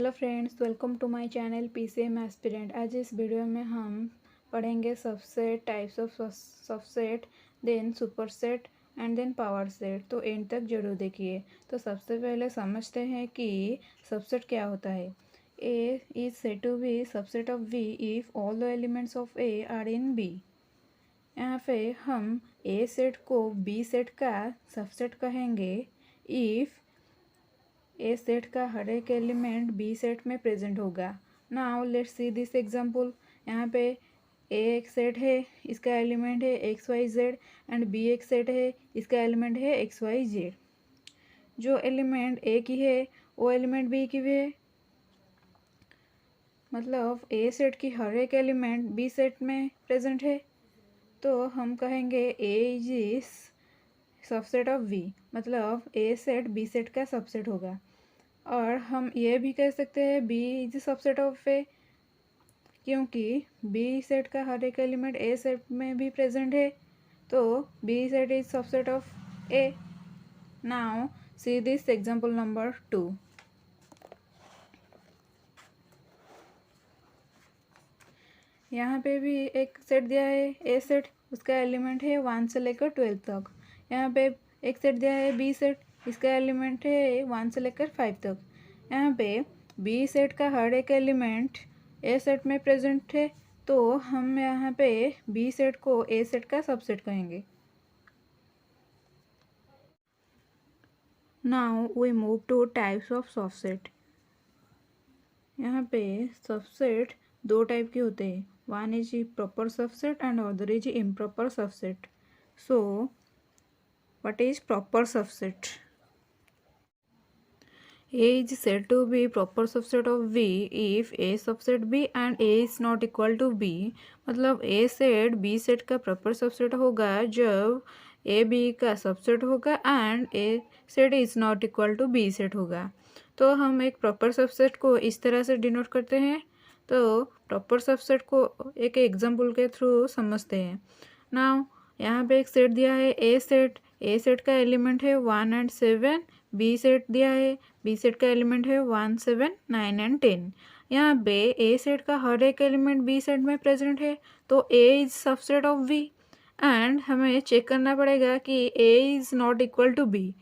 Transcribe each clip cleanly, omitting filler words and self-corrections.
Hello friends, welcome to my channel PCM aspirant. आज इस video में हम पढ़ेंगे subset, types of subset, then superset and then power set. तो end तक जरूर देखिए। तो सबसे पहले समझते हैं कि सबसेट क्या होता है। A is said to be subset of B if all the elements of A are in B. यहाँ पे हम ए सेट को बी सेट का सबसेट कहेंगे इफ ए सेट का हर एक एलिमेंट बी सेट में प्रेजेंट होगा। Now let's see this example. यहाँ पे ए एक सेट है, इसका एलिमेंट है X Y Z, and B एक सेट है, इसका एलिमेंट है एक्स वाई जेड। जो एलिमेंट ए की है वो एलिमेंट बी की भी है, मतलब ए सेट की हर एक एलिमेंट बी सेट में प्रेजेंट है। तो हम कहेंगे ए इज सबसेट ऑफ बी, मतलब ए सेट बी सेट का सबसेट होगा। और हम ये भी कह सकते हैं बी इज सबसेट ऑफ ए, क्योंकि बी सेट का हर एक एलिमेंट ए सेट में भी प्रेजेंट है। तो B set is subset of A. Now see this example number 2। यहाँ पे भी एक सेट दिया है ए सेट, उसका एलिमेंट है 1 से लेकर 12 तक। यहाँ पे एक सेट दिया है बी सेट, इसका एलिमेंट है 1 से लेकर 5 तक। यहाँ पे बी सेट का हर एक एलिमेंट ए सेट में प्रेजेंट है, तो हम यहाँ पे बी सेट को ए सेट का सबसेट कहेंगे। Now we move to types of subset. यहाँ पे सबसेट दो टाइप के होते हैं, one is proper subset and other is improper subset. So what is proper subset? A is said to be proper subset of B if A subset B and A is not equal to B। मतलब A set B set का proper subset होगा जब A B का subset होगा and A set is not equal to B set होगा। तो हम एक प्रॉपर सबसेट को इस तरह से डिनोट करते हैं। तो प्रॉपर सबसेट को एक एग्जाम्पल के थ्रू समझते हैं। नाउ यहाँ पे एक सेट दिया है ए सेट का एलिमेंट है 1 एंड 7। बी सेट दिया है, बी सेट का एलिमेंट है 1 7 9 एंड 10। यहाँ पे ए सेट का हर एक एलिमेंट बी सेट में प्रेजेंट है, तो A is subset of B. And हमें चेक करना पड़ेगा कि A is not equal to B.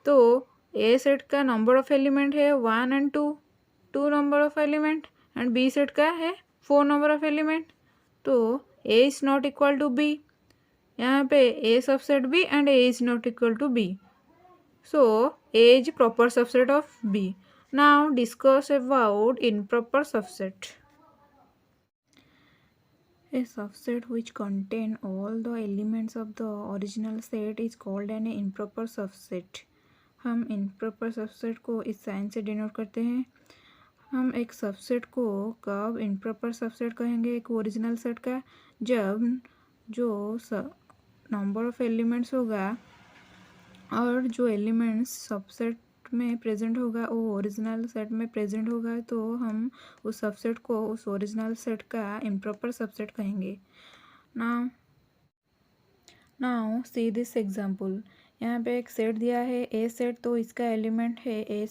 तो ए सेट का नंबर ऑफ एलिमेंट है 1 and 2 number of element, and B set का है 4 नंबर ऑफ एलिमेंट। तो A is not equal to B. यहाँ पे A subset B and A is not equal to B. So A is proper subset of B. Now discuss about improper subset. A subset which contain all the elements of the original set is called an improper subset. हम improper subset को इस sign से denote करते हैं। हम एक subset को कब improper subset कहेंगे एक ओरिजिनल सेट का, जब जो नंबर ऑफ एलिमेंट्स होगा और जो एलिमेंट्स सबसेट में प्रेजेंट होगा वो ओरिजिनल सेट में प्रेजेंट होगा, तो हम उस सबसेट को उस ओरिजिनल सेट का इम्प्रॉपर सबसेट कहेंगे। Now see this example. यहाँ पे एक सेट दिया है ए सेट, तो इसका एलिमेंट है ए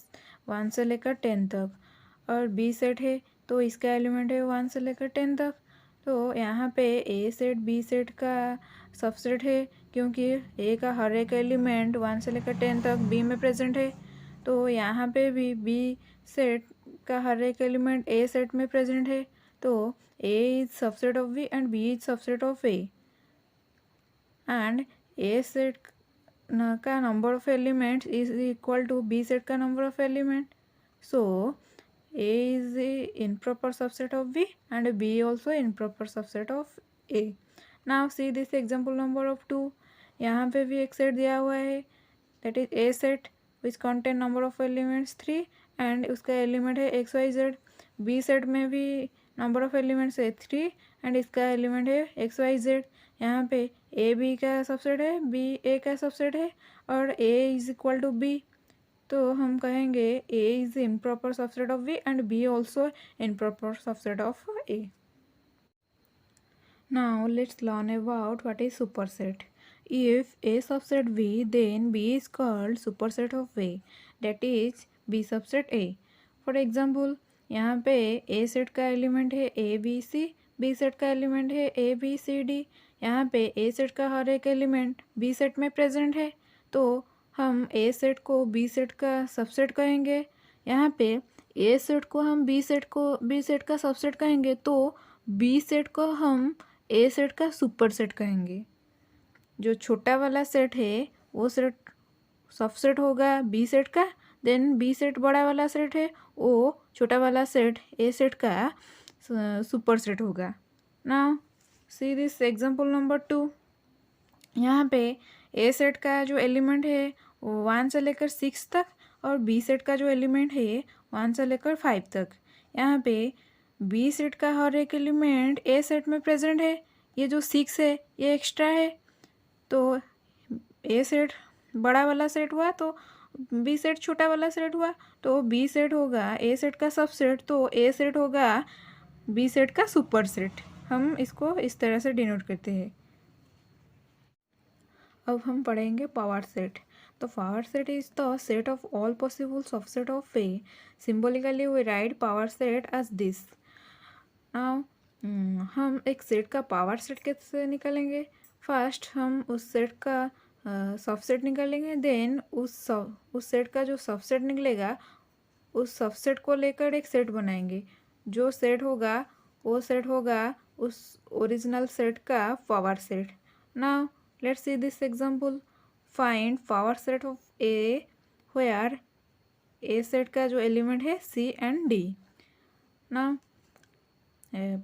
1 से लेकर 10 तक, और बी सेट है तो इसका एलिमेंट है 1 से लेकर 10 तक। तो यहाँ पे ए सेट बी सेट का सबसेट है, क्योंकि ए का हर एक एलिमेंट 1 से लेकर 10 तक बी में प्रेजेंट है। तो यहाँ पे भी बी सेट का हर एक एलिमेंट ए सेट में प्रेजेंट है। तो A is subset of B and B is subset of A, and A set का number of elements is equal to B set का number of element. So A is a improper subset of B and B also improper subset of A. Now see this example number of 2. यहाँ पे भी एक set दिया हुआ है, that is A set which contain number of elements 3 and उसका element है x y z। B set में भी नंबर ऑफ एलिमेंट्स है 3 एंड इसका एलिमेंट है x y z। यहाँ पे A B का सबसेट है, B A का सबसेट है, और A is equal to B। तो हम कहेंगे A is improper subset of B and B also improper subset of A. Now let's learn about what is superset. If A subset B, then B is called superset of A, that is B subset A. For example यहाँ पे A set का element है A B C, B set का element है A B C D. यहाँ पे A set का हर एक एलिमेंट बी सेट में प्रेजेंट है, तो हम ए सेट को बी सेट का सबसेट कहेंगे। यहाँ पे ए सेट को हम बी सेट का सबसेट कहेंगे, तो बी सेट को हम ए सेट का सुपर सेट कहेंगे। जो छोटा वाला सेट है वो सेट सबसेट होगा बी सेट का, देन बी सेट बड़ा वाला सेट है वो छोटा वाला सेट ए सेट का सुपर सेट होगा। Now see this example number 2। यहाँ पे ए सेट का जो एलिमेंट है वो 1 से लेकर 6 तक और बी सेट का जो एलिमेंट है 1 से लेकर 5 तक। यहाँ पे बी सेट का हर एक एलिमेंट ए सेट में प्रेजेंट है। ये जो 6 है ये एक्स्ट्रा है, तो ए सेट बड़ा वाला सेट हुआ तो बी सेट छोटा वाला सेट हुआ, तो बी सेट होगा ए सेट का सबसेट, तो ए सेट होगा बी सेट का सुपर सेट। हम इसको इस तरह से डिनोट करते हैं। अब हम पढ़ेंगे पावर सेट। तो power set is the set of all possible subset of A. Symbolically we write power set as this. Now हम एक सेट का पावर सेट कैसे निकालेंगे? फर्स्ट हम उस सेट का सबसेट निकालेंगे, देन उस सेट का जो सबसेट निकलेगा उस सबसेट को लेकर एक सेट बनाएंगे। जो सेट होगा वो सेट होगा उस ओरिजिनल सेट का power set. Now let's see this example. Find power set of A where A set का जो एलिमेंट है C and D. Now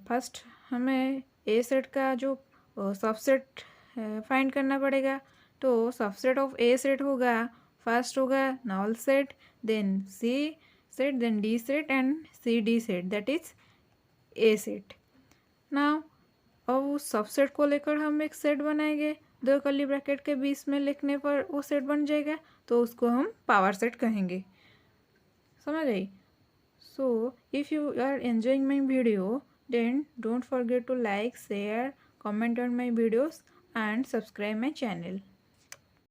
first हमें A सेट का जो सबसेट फाइंड करना पड़ेगा। तो सबसेट ऑफ A सेट होगा, फर्स्ट होगा null set, then C set, then D set and C D set, that is A set. Now अब उस सबसेट को लेकर हम एक सेट बनाएंगे। 2 कर्ली ब्रैकेट के बीच में लिखने पर वो सेट बन जाएगा, तो उसको हम पावर सेट कहेंगे। समझ आई? So if you are enjoying my video, then don't forget to like, share, comment on my videos and subscribe my channel.